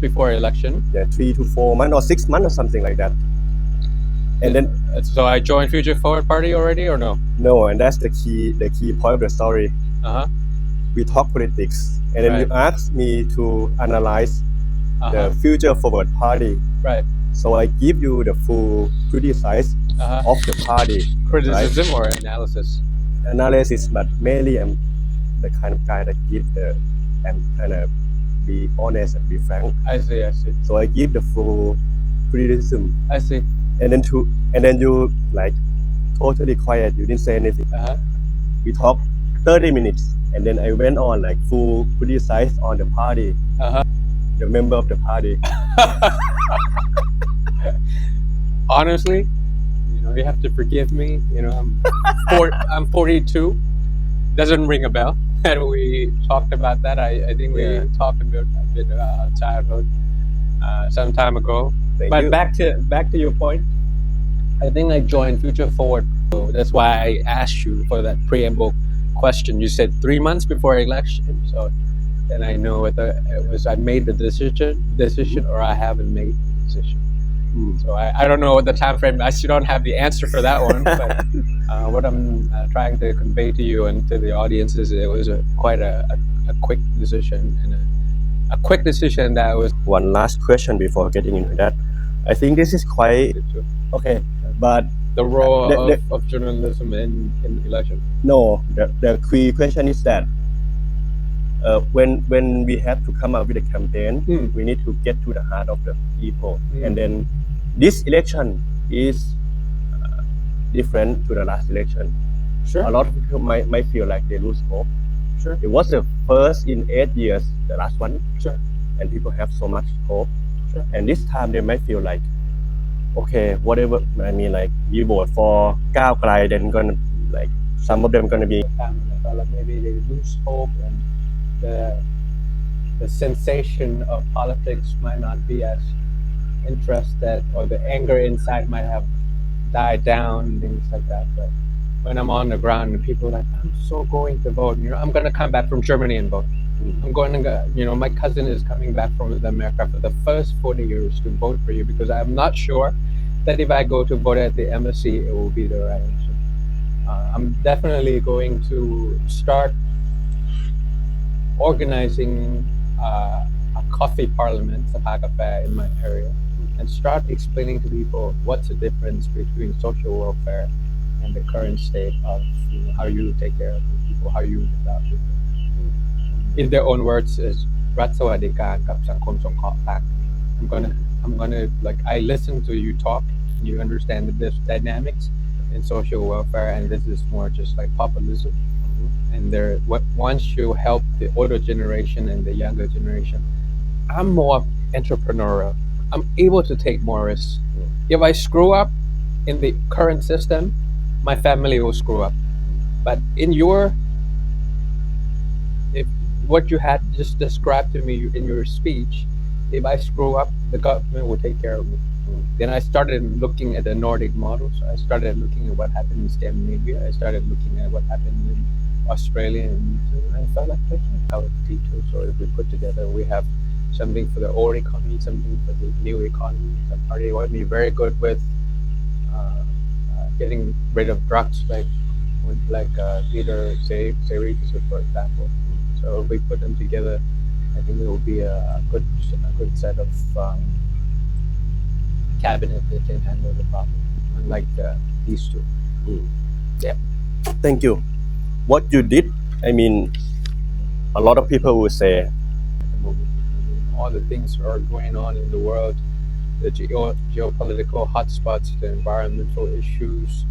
before election. Yeah, 3 to 4 months or 6 months or something like that. And then So I joined Future Forward Party already or no? no, and that's the key point of the story. Uh-huh. We talk politics, and then you Right. ask me to analyze the Uh-huh. Future Forward Party. Right. So I give you the full criticize of the party. Criticism right? or analysis? Analysis, but mainly I'm the kind of guy that give and kind of be honest and be frank. I see. So I give the full criticism, I see. and then you like totally quiet. You didn't say anything. Uh-huh. We talked 30 minutes, and then I went on like full criticize on the party, Uh-huh. the member of the party. Honestly, you have to forgive me. I'm 42. Doesn't ring a bell. And we talked about that. I think we talked a bit about childhood some time ago. Thank but you. back to your point. I think I joined Future Forward. So that's why I asked you for that preamble question. You said 3 months before election. So then I know whether it was I made the decision or I haven't made the decision. So I don't know what the time frame. I still don't have the answer for that one. But what I'm trying to convey to you and to the audience is it was quite a quick decision and a quick decision that was. One last question before getting into that. I think this is quite okay, but the role of journalism in election. No, the key question is that when we have to come up with a campaign, we need to get to the heart of the people, and then this election is different to the last election. Sure. A lot of people might feel like they lose hope. Sure. It was the first in 8 years, the last one. Sure. And people have so much hope. Sure. And this time they might feel like, okay, whatever. I mean, like you vote for ก้าวไกล then gonna like some of them gonna be. Like maybe they lose hope and the sensation of politics might not be as interested, or the anger inside might have died down and things like that. But when I'm on the ground and people are like, I'm so going to vote, I'm going to come back from Germany and vote. I'm going to go, my cousin is coming back from America for the first 40 years to vote for you, because I'm not sure that if I go to vote at the embassy, it will be the right answer. I'm definitely going to start organizing a coffee parliament, Sapa Cafe, in my area, and start explaining to people what's the difference between social welfare and the current state of how you take care of the people, how you develop people. In their own words, is รัฐสวัสดิการกับสังคมสงเคราะห์ต่าง I'm gonna like I listen to you talk, and you understand that there's dynamics in social welfare, and this is more just like populism. And once you help the older generation and the younger generation, I'm more entrepreneurial. I'm able to take more risks. If I screw up in the current system, my family will screw up. But if what you had just described to me in your speech, if I screw up, the government will take care of me. Then I started looking at the Nordic model. So I started looking at what happened in Scandinavia. I started looking at what happened in Australia, and I felt like our details, or if we put together, we have something for the old economy, something for the new economy. Some party would be very good with getting rid of drugs, like leader Seri, for example. So if we put them together, I think it will be a good set of cabinet that can handle the problem, unlike these two. Yeah. Thank you. What you did, I mean, a lot of people will say, all the things that are going on in the world, the geopolitical hotspots, the environmental issues,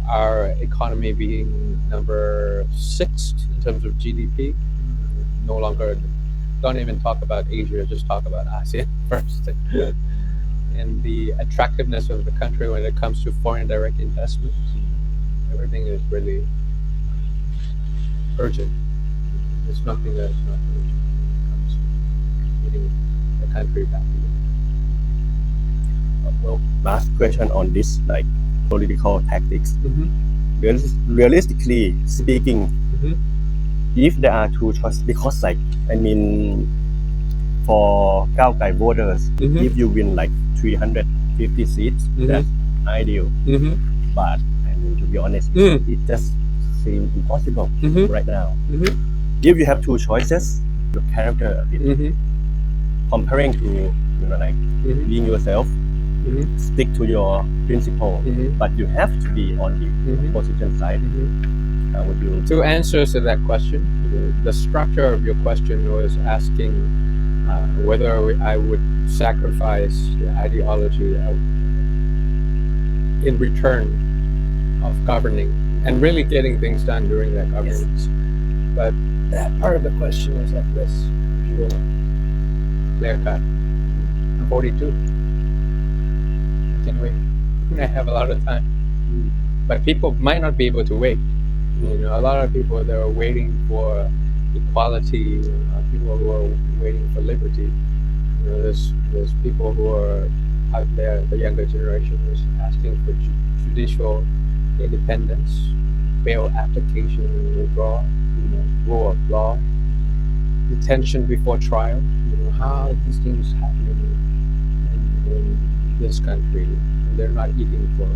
our economy being number 6 in terms of GDP. No longer, don't even talk about Asia, just talk about ASEAN first. And the attractiveness of the country when it comes to foreign direct investment, everything is really urgent. There's nothing that's not urgent when it comes to getting the country back again. Well, last question on this, like political tactics. Realistically speaking, if there are two choices, because like I mean, for Cao Kai voters, Mhm. if you win like 350 seats, that's ideal. But I mean, to be honest, it just seems impossible right now. If you have two choices, your character a bit comparing to like being yourself, stick to your principle, but you have to be on the opposition side. How would you? Two answers to that question. The structure of your question was asking whether I would sacrifice the ideology in return of governing and really getting things done during that governance. But that part of the question is like this. Clear cut. I'm 42. I can wait. I have a lot of time. But people might not be able to wait. A lot of people that are waiting for equality, people who are waiting for liberty. There's people who are out there, the younger generation is asking for judicial independence, bail application and withdrawal, rule of law, detention before trial. How these things happening in this country, and they're not eating for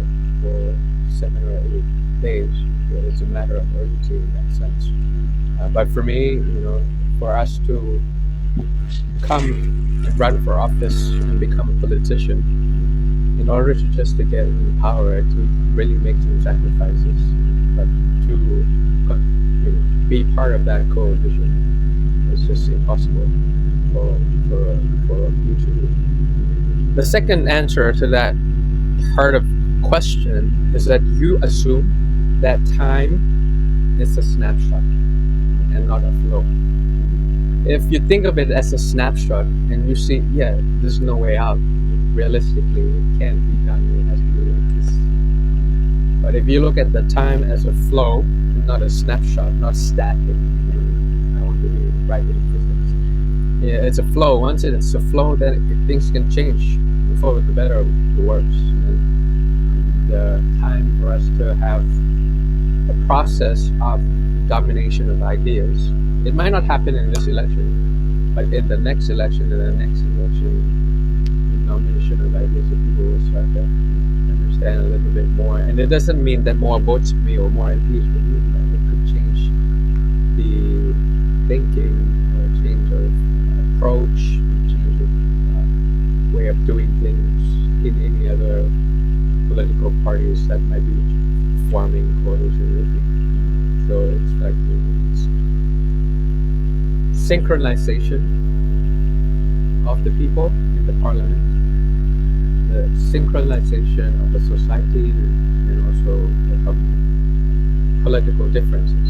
7 or 8 days. It's a matter of urgency in that sense. But for me, for us to run for office and become a politician, in order to just to get in power, to really make some sacrifices, but to be part of that coalition, it's just impossible for you to do. The second answer to that part of question is that you assume that time is a snapshot and not a flow. If you think of it as a snapshot and you see, there's no way out, realistically, it can't be done, it has to be like this. But if you look at the time as a flow, not a snapshot, not static, I want to be right in physics. It's a flow. Once it's a flow, then things can change for the better or the worse. And the time for us to have a process of domination of ideas, it might not happen in this election, but in the next election and the next election, the nomination of ideas, the people will start to understand a little bit more. And it doesn't mean that more votes for me or more MPs for me, but it could change the thinking or change of approach, change of way of doing things in any other political parties that might be forming coalition with me. So it's like synchronization of the people in the parliament, the synchronization of the society, and also of political differences.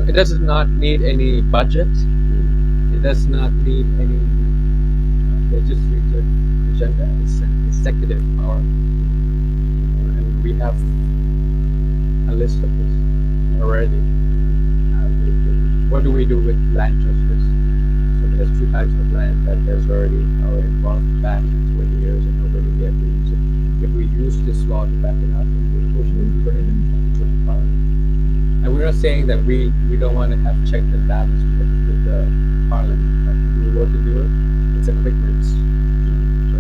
It does not need any budget. It does not need any legislative agenda. It's an executive power, and we have a list of this already. What do we do with land justice? So there's 2 types of land that there's already involved back in 20 years and nobody yet uses it. If we use this law to back it up, and we push it, put it in the parliament. And we're not saying that we don't want to have check and balance with the parliament. But if we were to do it, it's a quick wins. So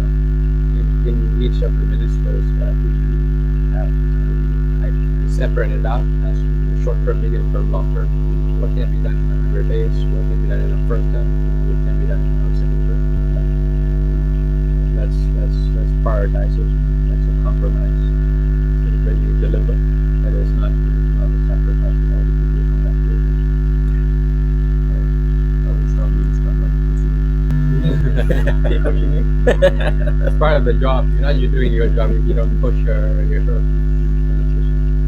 in each of the ministers that we have, I separate it out as short-term, medium-term, long-term. What can be done in 100 days? What can be done in a first term? What can be done in a second term? That's prioritization. That's a compromise. So when you deliver, that is not a sacrifice. All the people come back to it. That's part of the job. You're doing your job if you don't push your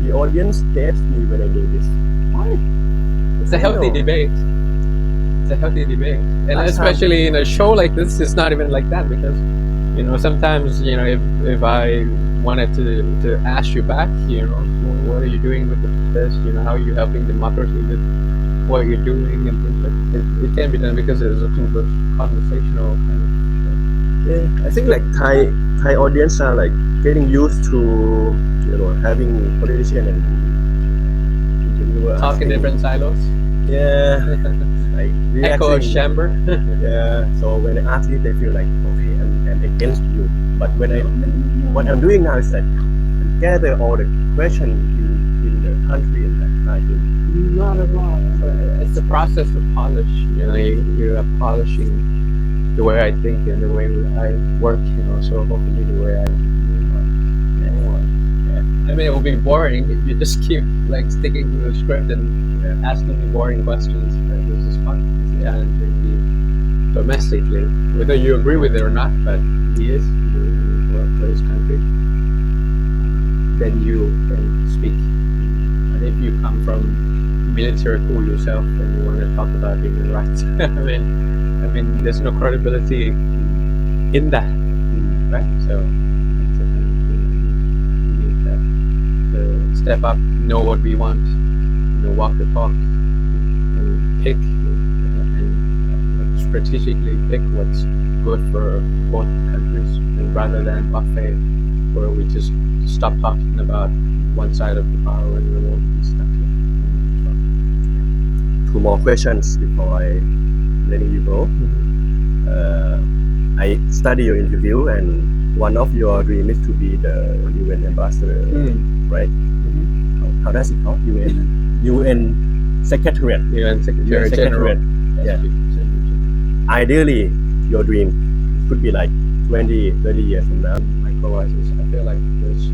The audience hates me when I do this. Why? It's a healthy debate. It's a healthy debate. And especially in a show like this, it's not even like that because, sometimes, if I wanted to ask you back, what are you doing with this? How are you helping democracy with what you're doing and things like that. It can be done because it's a conversational kind of show. Yeah, I think like Thai audience are like getting used to, having politician and talk in different silos. Yeah. like Echo relaxing. chamber. Yeah. So when I ask it, they feel like okay, I'm against you. But what I'm doing now is that I gather all the questions in the country and I try to. Not at all. It's a process of polish. You are polishing the way I think and the way I work. So hopefully the way I I mean, it will be boring if you just keep like sticking to the script and asking me boring questions. This is fun. It's challenging me domestically, whether you agree with it or not. But he is for his country. Then you can speak. And if you come from military school yourself and you want to talk about human rights, I mean, there's no credibility in that, right? So it's a kind of thing we need to step up, know what we want, walk the talk, and pick and strategically pick what's good for both countries, and rather than buffet where we just stop talking about one side of the power and we won't be stuck here. Two more questions before I letting you go. I study your interview, and one of your dreams is to be the UN ambassador, right? How does it called? UN Secretariat. UN Secretary General. Yeah. Ideally, your dream could be like 20, 30 years from now. Micro-crisis. I feel like there's a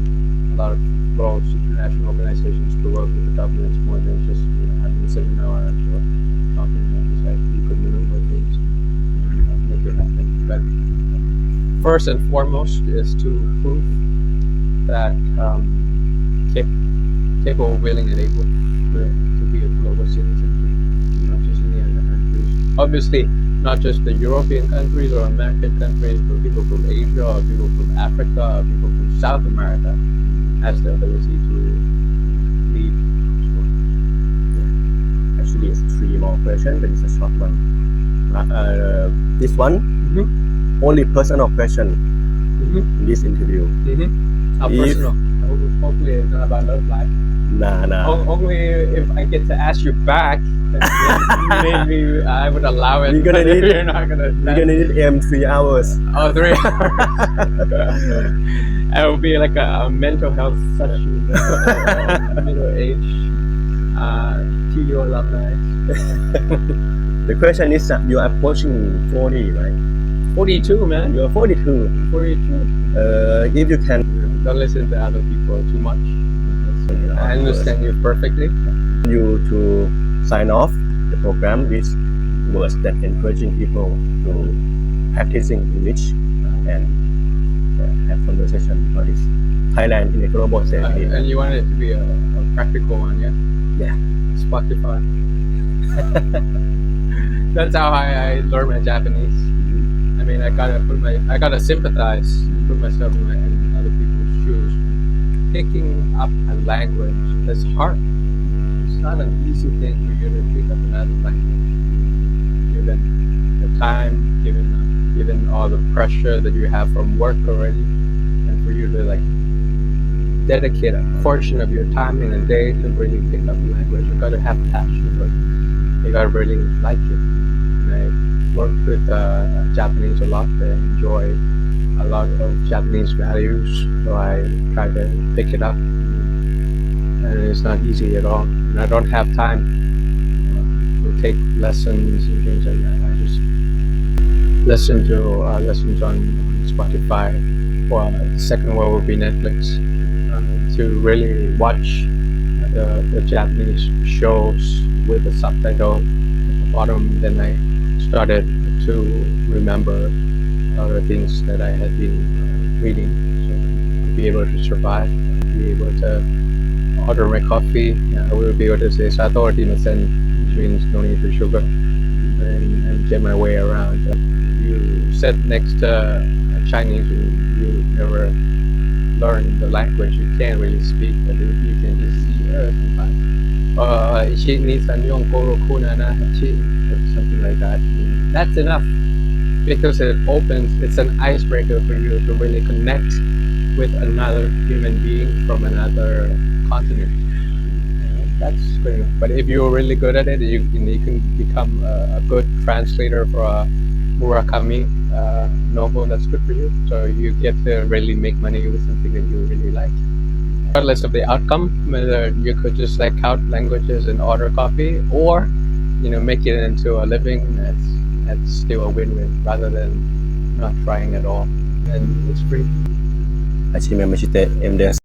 lot of roles, international organizations to work with the governments more than just having a seminar or talking. It's like you could maneuver things, make it happen. But first and foremost is to prove that capable, willing, and able to be a global citizen, not just in the other countries. Obviously, not just the European countries or American countries, but people from Asia or people from Africa or people from South America has the ability to lead. Actually, it's 3 more questions, but it's a short one. This one, only personal question in this interview. How personal? Hopefully it's not about love life. Nah. Only if I get to ask you back, maybe I would allow it. We're gonna need. You're not gonna. We're gonna need 3 hours. Oh, 3 hours. It will be like a mental health session. Middle age, TU alumni. The question is that you are approaching 40, right? 42, man. You're 42. 42. If you can, don't listen to other people too much. I understand you perfectly. You to sign off the program with words that encouraging people to practicing English and have conversation because it's Thailand in a global setting. And you want it to be a practical one, yeah? Yeah. Spotify. That's how I learn my Japanese. I mean, I gotta sympathize, put myself in other people's shoes. Picking up a language is hard. It's not an easy thing for you to pick up another language. Given the time, given all the pressure that you have from work already, and for you to like dedicate a portion of your time in a day to really pick up a language, you gotta have passion for it. You gotta really like it. And I worked with Japanese a lot. I enjoy a lot of Japanese values, so I try to pick it up. And it's not easy at all. And I don't have time to take lessons and things like that. I just listen to lessons on Spotify, or the second one would be Netflix, to really watch the Japanese shows with the subtitle at the bottom. Then I started to remember other things that I had been reading, so to be able to survive, be able to order my coffee. I will be able to say "sato arimasen," which means no need for sugar, and get my way around. You sit next to Chinese and you never learn the language, you can't really speak, but if you can just see sometimes. Ichi ni sanyon koro kuna na hachi, something like that. That's enough, because it's an icebreaker for you to really connect with another human being from another continent. that's good enough. But if you're really good at it, you can become a good translator for a Murakami novel. That's good for you. So you get to really make money with something that you really like. Regardless of the outcome, whether you could just like count languages and order coffee, or make it into a living, that's still a win-win rather than not trying at all. And it's free. 아침에 마실 때 MDS